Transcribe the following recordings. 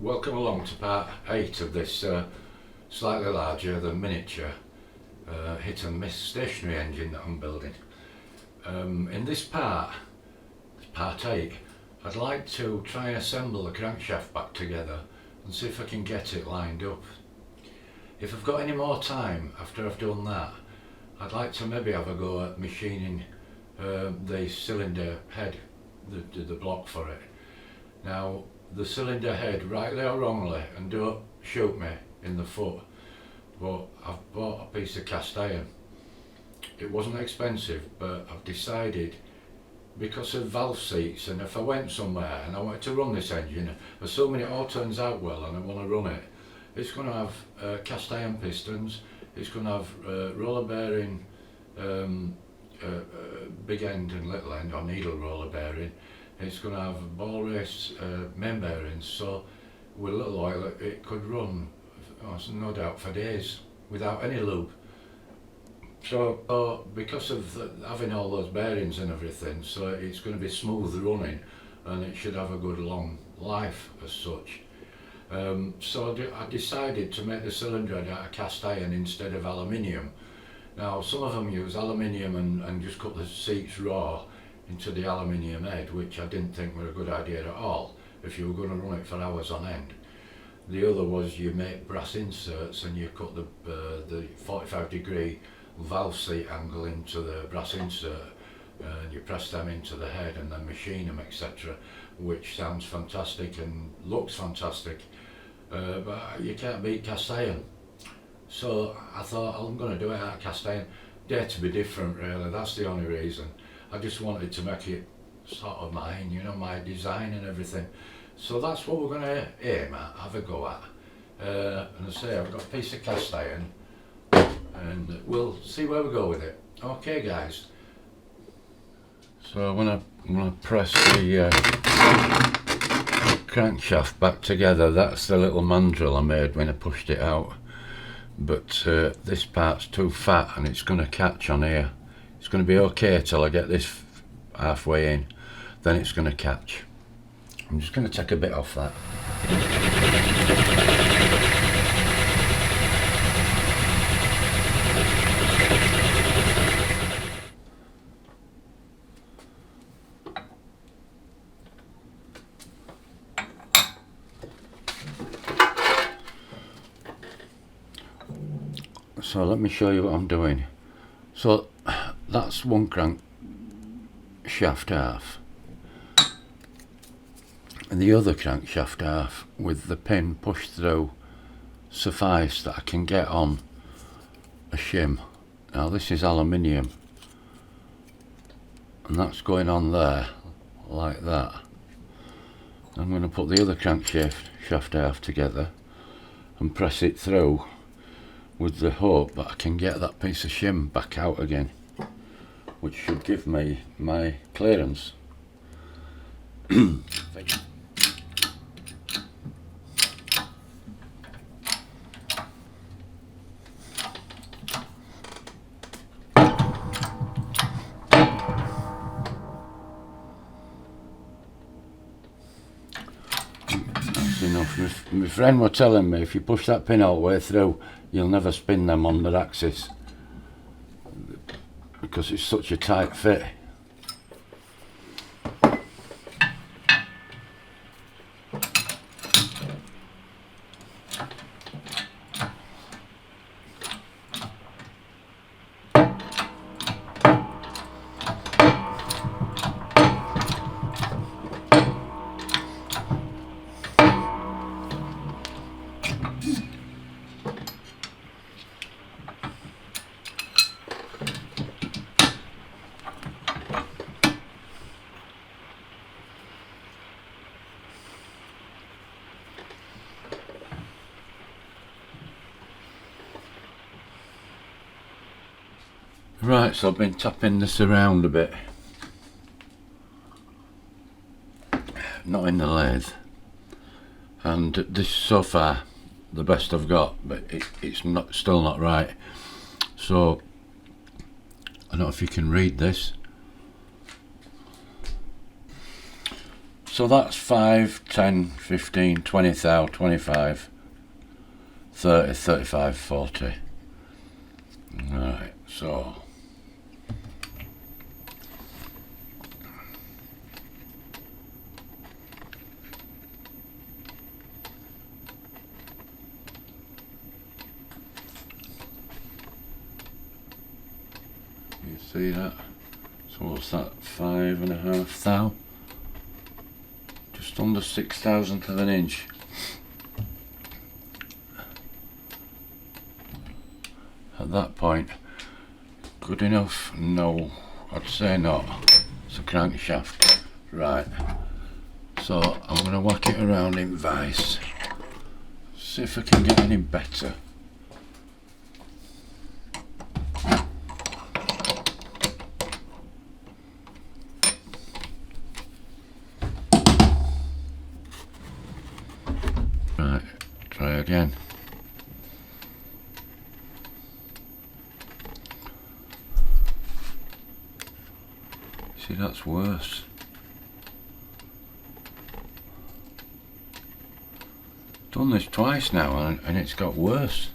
welcome along to part 8 of this slightly larger than miniature hit and miss stationary engine that I'm building. In this part 8, I'd like to try and assemble the crankshaft back together and see if I can get it lined up. If I've got any more time after I've done that, I'd like to maybe have a go at machining the cylinder head, the block for it. Now, the cylinder head, rightly or wrongly, and don't shoot me in the foot, but I've bought a piece of cast iron. It wasn't expensive, but I've decided, because of valve seats, and if I went somewhere and I wanted to run this engine, assuming it all turns out well and I want to run it, it's going to have cast iron pistons, it's going to have roller bearing, big end and little end, or needle roller bearing. It's going to have ball race main bearings, so with little oil it could run, no doubt, for days without any lube. So because of having all those bearings and everything, so it's going to be smooth running and it should have a good long life as such. So I decided to make the cylinder head out of cast iron instead of aluminium. Now, some of them use aluminium and just cut the seats raw into the aluminium head, which I didn't think were a good idea at all if you were going to run it for hours on end. The other was you make brass inserts and you cut the 45-degree valve seat angle into the brass insert and you press them into the head and then machine them, etc., which sounds fantastic and looks fantastic, but you can't beat cast iron. So I thought, I'm going to do it out of cast iron. Dare to be different, really, that's the only reason. I just wanted to make it sort of mine, you know, my design and everything. So that's what we're going to aim at, have a go at. And I say, I've got a piece of cast iron and we'll see where we go with it. Okay, guys. So I'm going to press the crankshaft back together. That's the little mandrel I made when I pushed it out. But this part's too fat and it's going to catch on here. It's going to be okay till I get this halfway in, then it's going to catch. I'm just going to take a bit off that. So let me show you what I'm doing. So that's one crank shaft half, and the other crankshaft half with the pin pushed through suffice that I can get on a shim. Now this is aluminium and that's going on there like that. I'm going to put the other crankshaft half together and press it through with the hope that I can get that piece of shim back out again, which should give me my clearance. That's enough. My friend was telling me if you push that pin all the way through, you'll never spin them on their axis because it's such a tight fit. Right, so I've been tapping this around a bit, not in the lathe, and this so far the best I've got, but it's still not right. So I don't know if you can read this. So that's 5, 10, 15, 20 thou, 25, 30, 35, 40. Right, so you see that? So what's that? 5.5 thou? Just under 6,000th of an inch. At that point, good enough? No, I'd say not. It's a crankshaft. Right, so I'm going to whack it around in vise, see if I can get any better. Right, try again. See, that's worse. Done this twice now and it's got worse.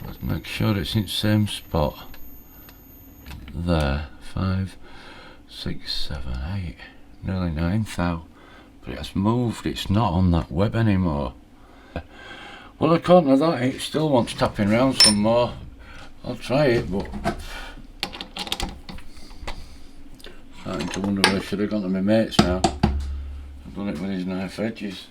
Let's make sure it's in the same spot. There, 5, 6, 7, 8, nearly 9 thou. But it has moved, it's not on that web anymore. Well, according to that, it still wants tapping round some more. I'll try it, but starting to wonder where I should have gone to my mates now. I've done it with his knife edges.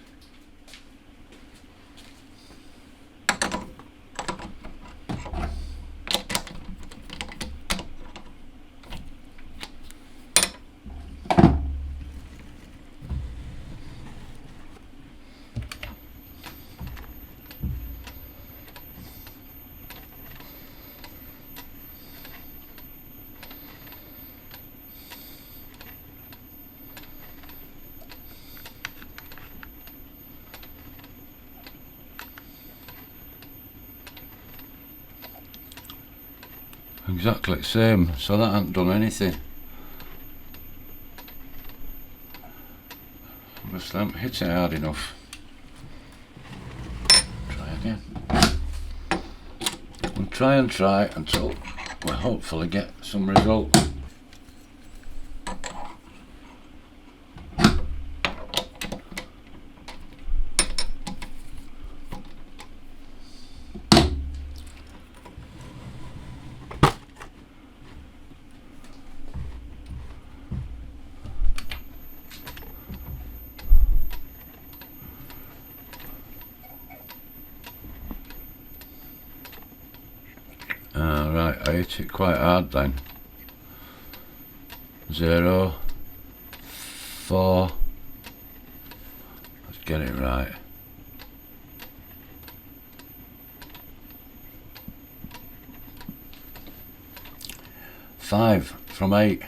Exactly the same, so that hasn't done anything. Must haven't hit it hard enough. Try again. And try until we hopefully get some result. Right, I hit it quite hard then. 0, 4. Let's get it right. 5 from 8.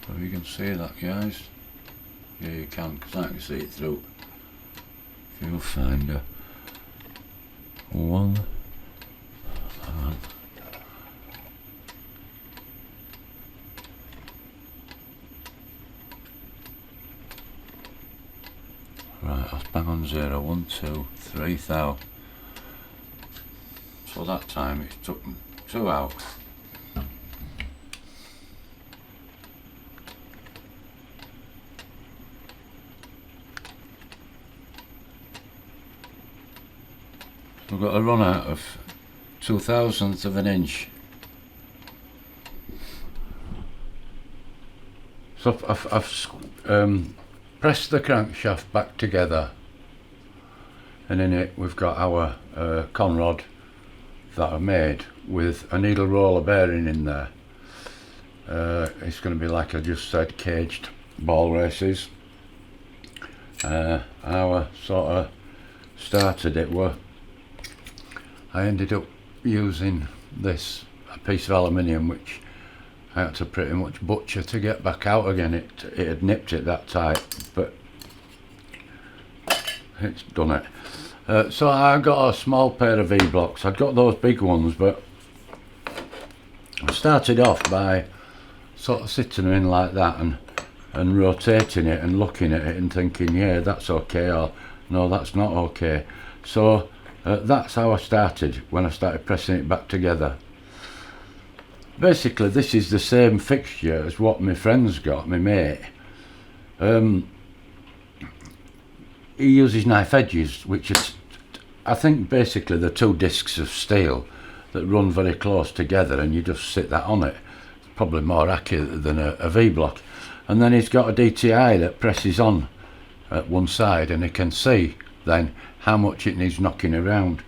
So you can see that, guys. Yeah, you can, because I can see it through viewfinder. 1. Right, I'll bang on 0, 1, 2, 3 thou. So that time it took 2 out. We've got a run out of 2,000th of an inch. So I've pressed the crankshaft back together. and in it we've got our conrod that I made with a needle roller bearing in there. It's going to be, like I just said, caged ball races. How I sort of started it were, I ended up using this a piece of aluminium which I had to pretty much butcher to get back out again. It had nipped it that tight, but it's done it. So I got a small pair of V-blocks. I'd got those big ones, but I started off by sort of sitting them in like that and rotating it and looking at it and thinking, yeah, that's okay, or no, that's not okay. So that's how I started when I started pressing it back together. Basically, this is the same fixture as what my friend's got, my mate. He uses knife edges, which is, I think, basically the two discs of steel that run very close together, and you just sit that on it. It's probably more accurate than a V-block. And then he's got a DTI that presses on at one side, and he can see then how much it needs knocking around.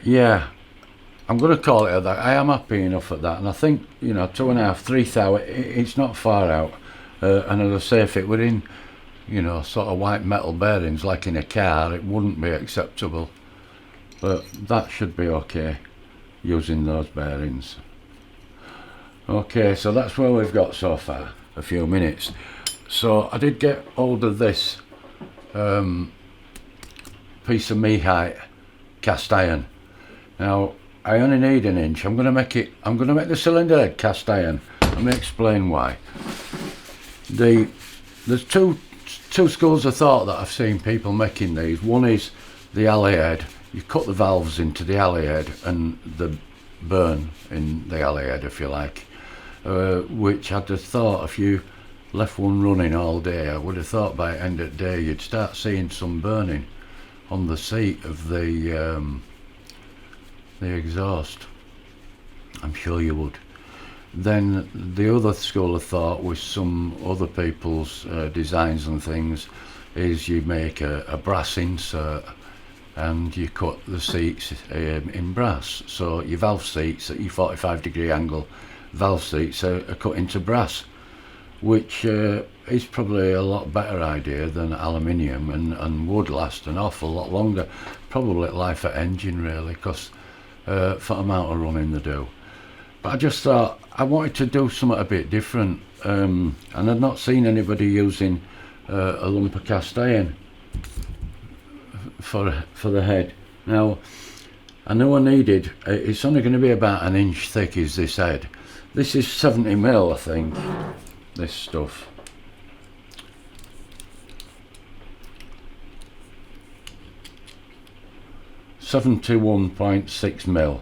Yeah, I'm going to call it at that. I am happy enough at that, and I think, you know, 2.5, 3,000, it's not far out. And as I say, if it were in, you know, sort of white metal bearings like in a car, it wouldn't be acceptable. But that should be okay using those bearings. Okay, so that's where we've got so far, a few minutes. So I did get hold of this piece of mee-height cast iron. Now I only need 1 inch. I'm going to make the cylinder head cast iron. Let me explain why. There's two schools of thought that I've seen people making these. One is the alley head. You cut the valves into the alley head and the burn in the alley head, if you like. Which I'd have thought, if you left one running all day, I would have thought by the end of the day you'd start seeing some burning on the seat of the exhaust. I'm sure you would. Then the other school of thought with some other people's designs and things is you make a brass insert and you cut the seats in brass. So your valve seats at your 45-degree angle, valve seats are cut into brass, which is probably a lot better idea than aluminium, and would last an awful lot longer, probably life at engine really, because for the amount of running they do. But I just thought I wanted to do something a bit different, and I'd not seen anybody using a lump of cast iron for the head. Now I knew I needed, it's only going to be about 1 inch thick is this head. This is 70mm, I think, this stuff. .6mm.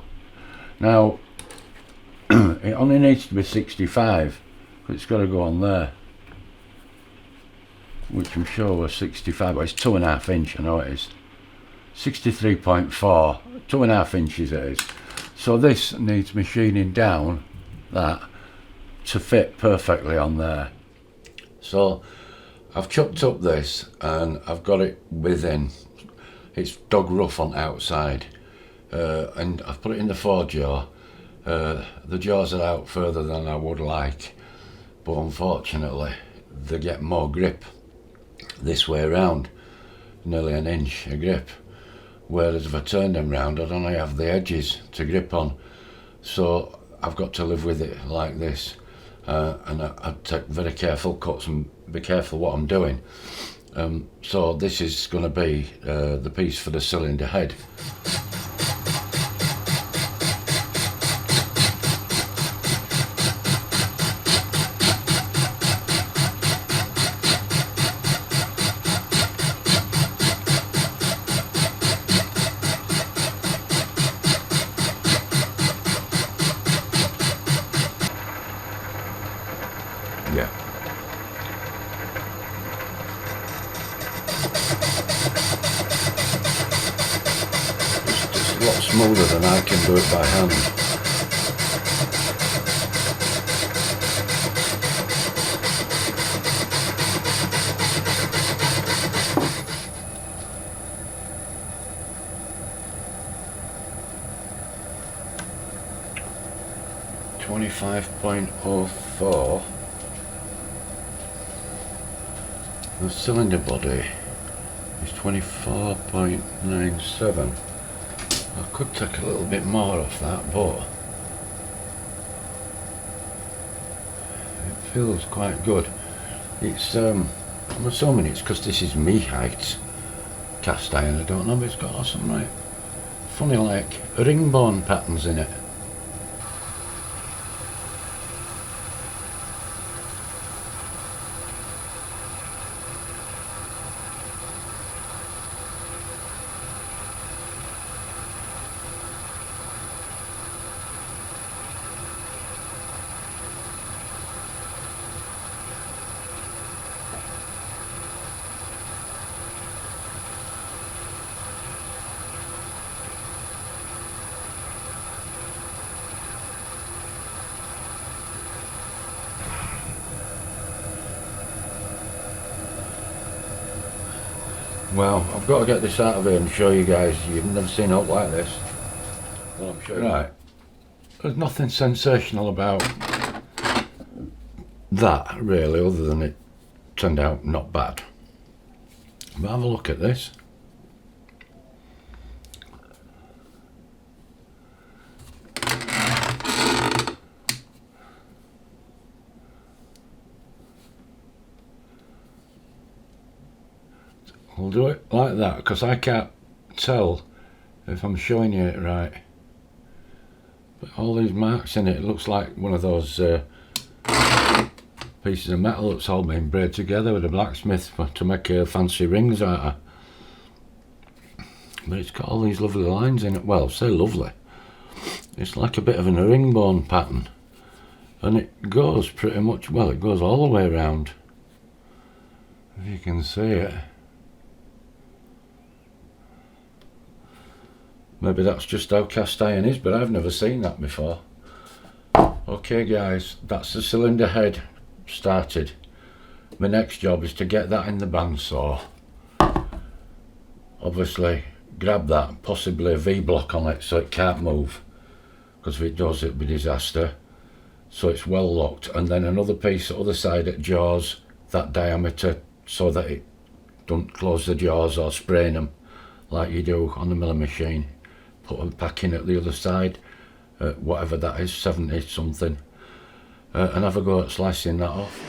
Now it only needs to be 65, but it's got to go on there, which I'm sure was 65, but it's 2.5 inch, I know it is. 63.4, 2.5 inches it is. So this needs machining down that to fit perfectly on there. So I've chopped up this and I've got it within. It's dog rough on the outside, and I've put it in the 4-jaw. The jaws are out further than I would like, but unfortunately they get more grip this way around, nearly 1 inch of grip, whereas if I turn them round I'd only have the edges to grip on. So I've got to live with it like this, and I'd take very careful cuts and be careful what I'm doing. So this is going to be the piece for the cylinder head. Yeah. It's a lot smoother than I can do it by hand. 25.04. The cylinder body is 24.97. I could take a little bit more off that, but it feels quite good. It's I'm assuming it's because this is me height cast iron, I don't know, but it's got some like funny like herringbone patterns in it. Well, I've got to get this out of here and show you guys. You've never seen it like this. Well, I'm sure. Right. There's nothing sensational about that, really, other than it turned out not bad. But have a look at this. We'll do it like that because I can't tell if I'm showing you it right. But all these marks in it looks like one of those pieces of metal that's all been braided together with a blacksmith to make fancy rings out of. But it's got all these lovely lines in it. Well, say lovely. It's like a bit of an herringbone pattern, and it goes pretty much, well, it goes all the way around, if you can see it. Maybe that's just how cast iron is, but I've never seen that before. Okay guys, that's the cylinder head started. My next job is to get that in the bandsaw. Obviously grab that, possibly a V-block on it so it can't move, because if it does it'll be disaster. So it's well locked, and then another piece the other side at jaws, that diameter, so that it don't close the jaws or sprain them like you do on the milling machine. Put them back in at the other side, whatever that is, 70 something, and have a go at slicing that off.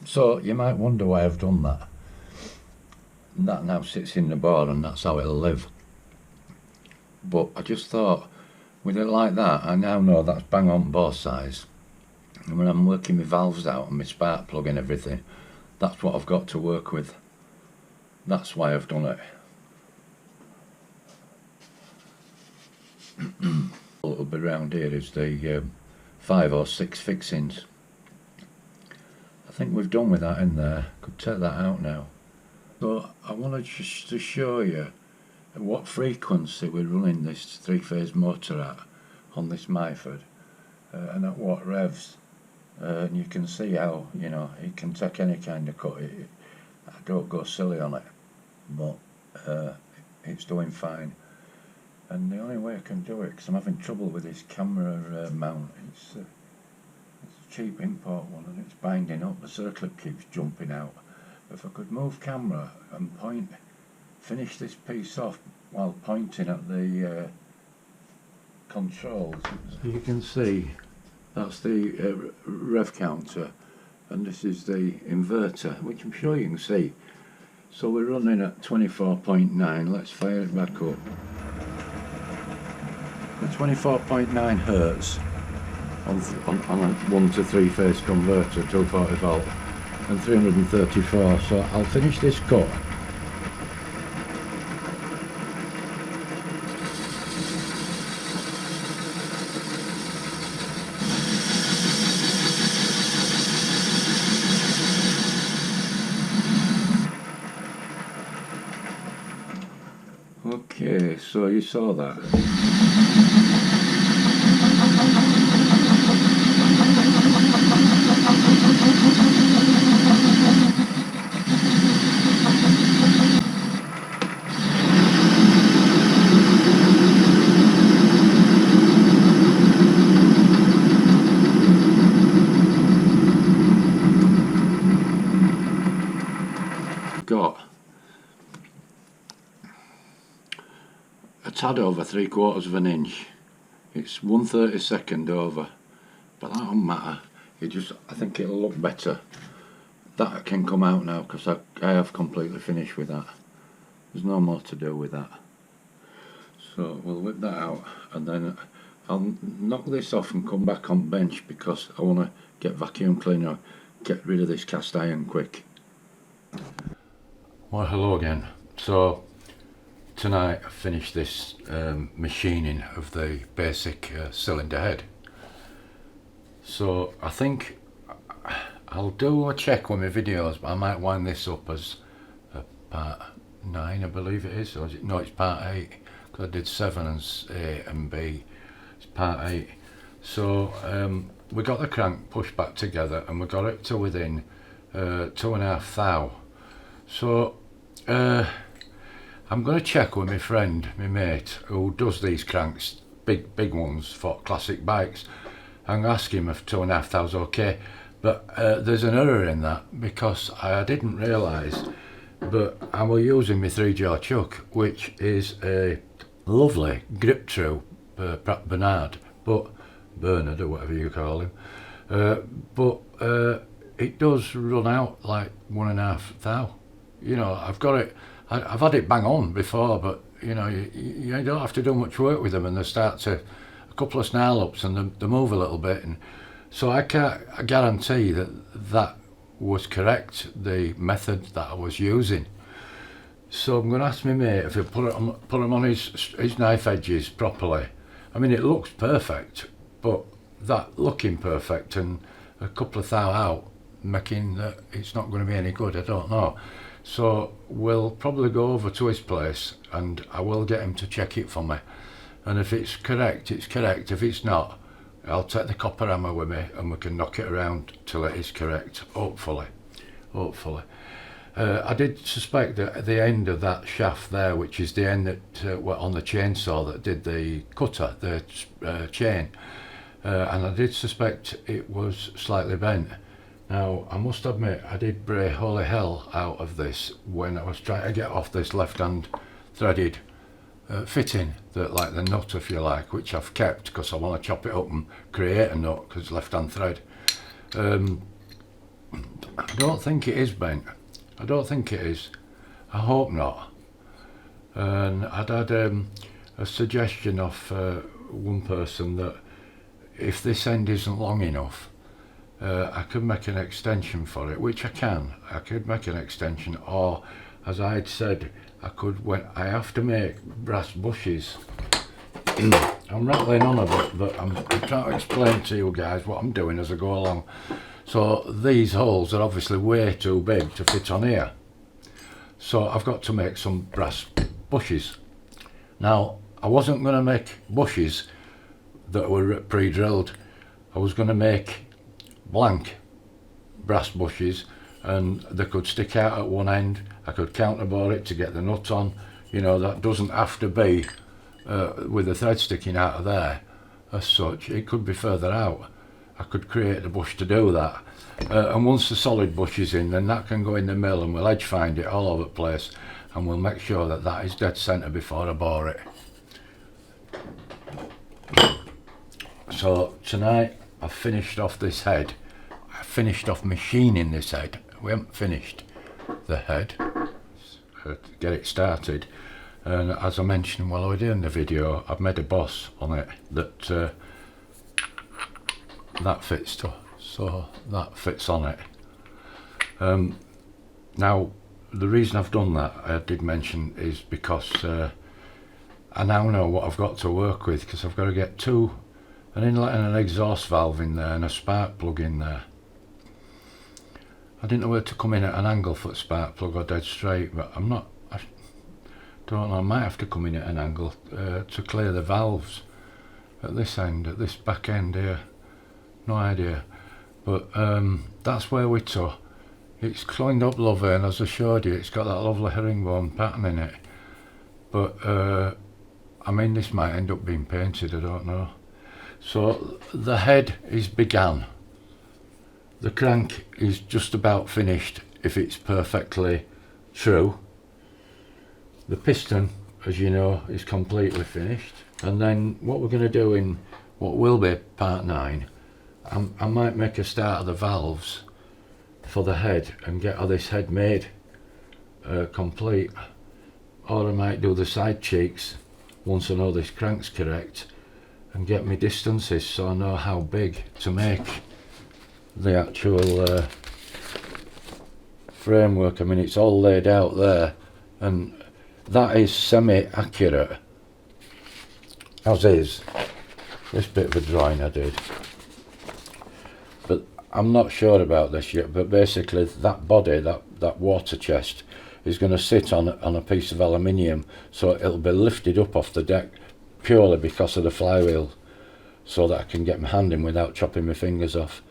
So you might wonder why I've done that. And that now sits in the board and that's how it'll live. But I just thought, with it like that, I now know that's bang on both sides. And when I'm working my valves out and my spark plug and everything, that's what I've got to work with. That's why I've done it. A little bit around here is the 5 or 6 fixings. I think we've done with that in there. Could take that out now. So I wanted just to show you at what frequency we're running this 3-phase motor at on this Myford, and at what revs. And you can see how, you know, it can take any kind of cut. I don't go silly on it, but it's doing fine. And the only way I can do it, because I'm having trouble with this camera mount, it's a cheap import one and it's binding up, the circlip keeps jumping out. If I could move camera and finish this piece off while pointing at the controls. So you can see that's the rev counter and this is the inverter, which I'm sure you can see. So we're running at 24.9, let's fire it back up. The 24.9 hertz on a 1 to 3 phase converter, 240 volt and 334. So I'll finish this cut. Okay, so you saw that. Got a tad over 3/4 of an inch. It's 1/32 over, but that don't matter. I think it'll look better. That can come out now because I have completely finished with that. There's no more to do with that. So we'll whip that out and then I'll knock this off and come back on bench because I want to get vacuum cleaner, get rid of this cast iron quick. Well, hello again. So tonight I finished this machining of the basic cylinder head. So I think I'll do a check with my videos, but I might wind this up as part 9, I believe it is, or is it? No, it's part 8, because I did 7 and A and B. It's part 8. So we got the crank pushed back together and we got it to within 2.5 thou. So I'm going to check with my friend, my mate, who does these cranks, big ones for classic bikes. I'm going to ask him if 2.5 thou's okay. But there's an error in that because I didn't realise, but I was using my 3-jaw chuck, which is a lovely grip true Pratt Bernard, but Bernard or whatever you call him. But it does run out like 1.5 thou. You know, I've got it. I've had it bang on before, but you know, you don't have to do much work with them, and they start to a couple of snarl ups and they move a little bit, and so I can't guarantee that was correct, the method that I was using. So I'm going to ask my mate if he'll put them on his knife edges properly. I mean, it looks perfect, but that looking perfect and a couple of thou out making that it's not going to be any good, I don't know. So we'll probably go over to his place and I will get him to check it for me. And if it's correct, it's correct. If it's not, I'll take the copper hammer with me and we can knock it around till it is correct, hopefully. I did suspect that at the end of that shaft there, which is the end that on the chainsaw that did the cutter, the chain, and I did suspect it was slightly bent. Now, I must admit, I did bray holy hell out of this when I was trying to get off this left-hand threaded fitting, like the nut, if you like, which I've kept because I want to chop it up and create a nut because it's left-hand thread. I don't think it is bent. I don't think it is. I hope not. And I'd had a suggestion of one person that if this end isn't long enough, I could make an extension for it, which I can. I could make an extension, or as I had said, I could. When I have to make brass bushes, I'm rattling on a bit, but I'm trying to explain to you guys what I'm doing as I go along. So these holes are obviously way too big to fit on here. So I've got to make some brass bushes. Now, I wasn't going to make bushes that were pre-drilled. I was going to make blank brass bushes, and they could stick out at one end. I could counterbore it to get the nut on. You know, that doesn't have to be with the thread sticking out of there as such. It could be further out. I could create a bush to do that. And once the solid bush is in, then that can go in the mill, and we'll edge find it all over the place, and we'll make sure that that is dead centre before I bore it. So tonight I've finished off this head. I finished off machining this head. We haven't finished the head to get it started. And as I mentioned while I was doing the video, I've made a boss on it that that fits to, so that fits on it. Now the reason I've done that, I did mention, is because I now know what I've got to work with, because I've got to get an inlet and an exhaust valve in there and a spark plug in there. I didn't know where to come in at an angle for the spark plug or dead straight, but I don't know, I might have to come in at an angle to clear the valves at this end, at this back end here. No idea, but that's where we're to. It's cleaned up lovely, and as I showed you, it's got that lovely herringbone pattern in it, but I mean, this might end up being painted, I don't know. So the head is began. The crank is just about finished if it's perfectly true. The piston, as you know, is completely finished. And then what we're going to do in what will be part 9, I might make a start of the valves for the head and get all this head made complete, or I might do the side cheeks once I know this crank's correct, and get my distances so I know how big to make the actual framework. I mean, it's all laid out there, and that is semi-accurate, as is this bit of a drawing I did. But I'm not sure about this yet, but basically that body, that water chest, is going to sit on a piece of aluminium, so it'll be lifted up off the deck purely because of the flywheel, so that I can get my hand in without chopping my fingers off.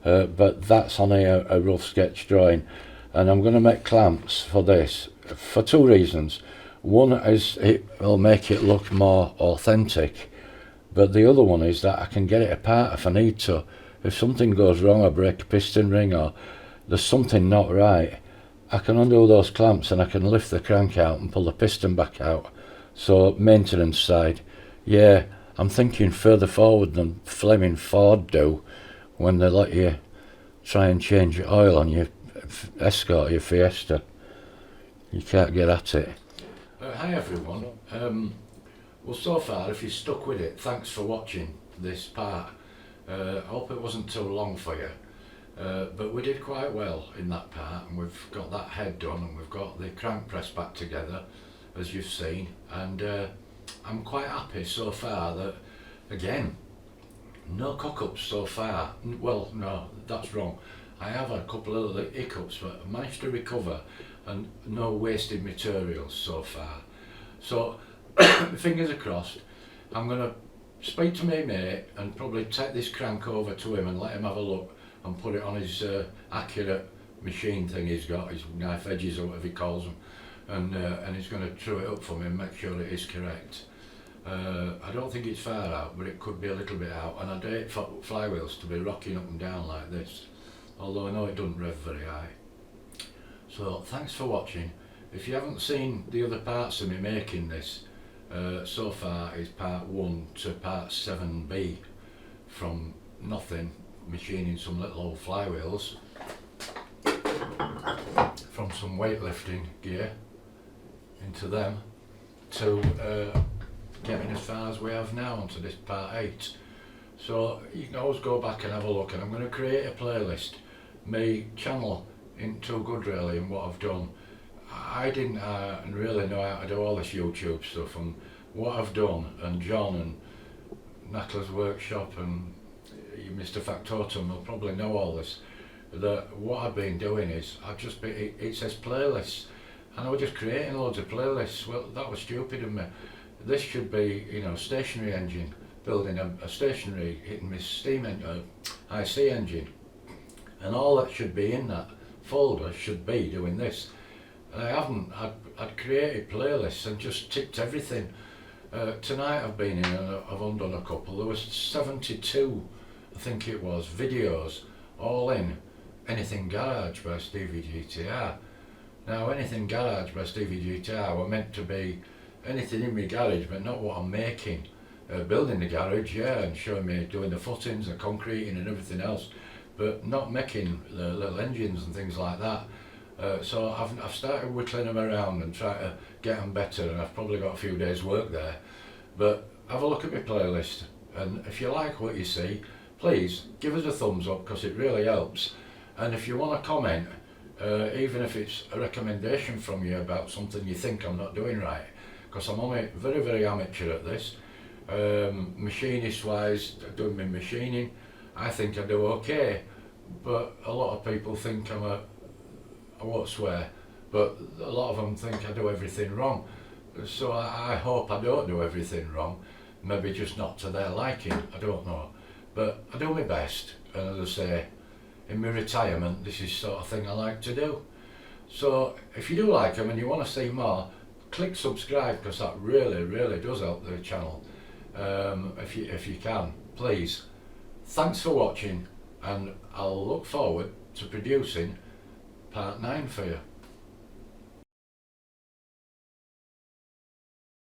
But that's on a rough sketch drawing, and I'm going to make clamps for this for 2 reasons. One is it will make it look more authentic, but the other one is that I can get it apart if I need to. If something goes wrong, I break a piston ring, or there's something not right, I can undo those clamps and I can lift the crank out and pull the piston back out. So maintenance side, yeah, I'm thinking further forward than Fleming Ford do when they let you try and change your oil on your Escort or your Fiesta. You can't get at it. Hi everyone. Well, so far, if you stuck with it, thanks for watching this part. I hope it wasn't too long for you, but we did quite well in that part, and we've got that head done, and we've got the crank press back together, as you've seen, and I'm quite happy so far that, again, no cock-ups so far. Well, no, that's wrong. I have had a couple of little hiccups, but I managed to recover, and no wasted materials so far. So, fingers are crossed. I'm going to speak to my mate and probably take this crank over to him and let him have a look and put it on his accurate machine thing he's got, his knife edges or whatever he calls them, and he's going to true it up for me and make sure it is correct. I don't think it's far out, but it could be a little bit out, and I don't hate flywheels to be rocking up and down like this, although I know it doesn't rev very high. So thanks for watching. If you haven't seen the other parts of me making this, so far is part 1 to part 7B, from nothing, machining some little old flywheels, some weightlifting gear into them to getting as far as we have now onto this part 8. So you can always go back and have a look, and I'm going to create a playlist, my channel ain't too good really in what I've done. I didn't really know how to do all this YouTube stuff, and what I've done, and John and Natalie's Workshop and Mr. Factotum will probably know all this, that what I've been doing is it says playlists, and I was just creating loads of playlists. Well, that was stupid of me. This should be, you know, stationary engine, building a stationary, hitting my steam IC engine, and all that should be in that folder should be doing this. And I haven't. I'd created playlists and just ticked everything. Tonight I've been in and I've undone a couple. There was 72, I think it was, videos, all in Anything Garage by Stevie GTR. Now, Anything Garage by Stevie GTR were meant to be anything in my garage, but not what I'm making. Building the garage, yeah, and showing me doing the footings, the concreting and everything else, but not making the little engines and things like that. So I've started whittling them around and trying to get them better, and I've probably got a few days work there. But have a look at my playlist, and if you like what you see, please give us a thumbs up, because it really helps. And if you want to comment, even if it's a recommendation from you about something you think I'm not doing right, because I'm only very, very amateur at this. Machinist wise, doing my machining, I think I do okay, but a lot of people think I won't swear, but a lot of them think I do everything wrong. So I hope I don't do everything wrong, maybe just not to their liking, I don't know. But I do my best, and as I say, in my retirement, this is the sort of thing I like to do. So if you do like them and you want to see more, click subscribe, because that really, really does help the channel. If you can, please. Thanks for watching, and I'll look forward to producing part 9 for you.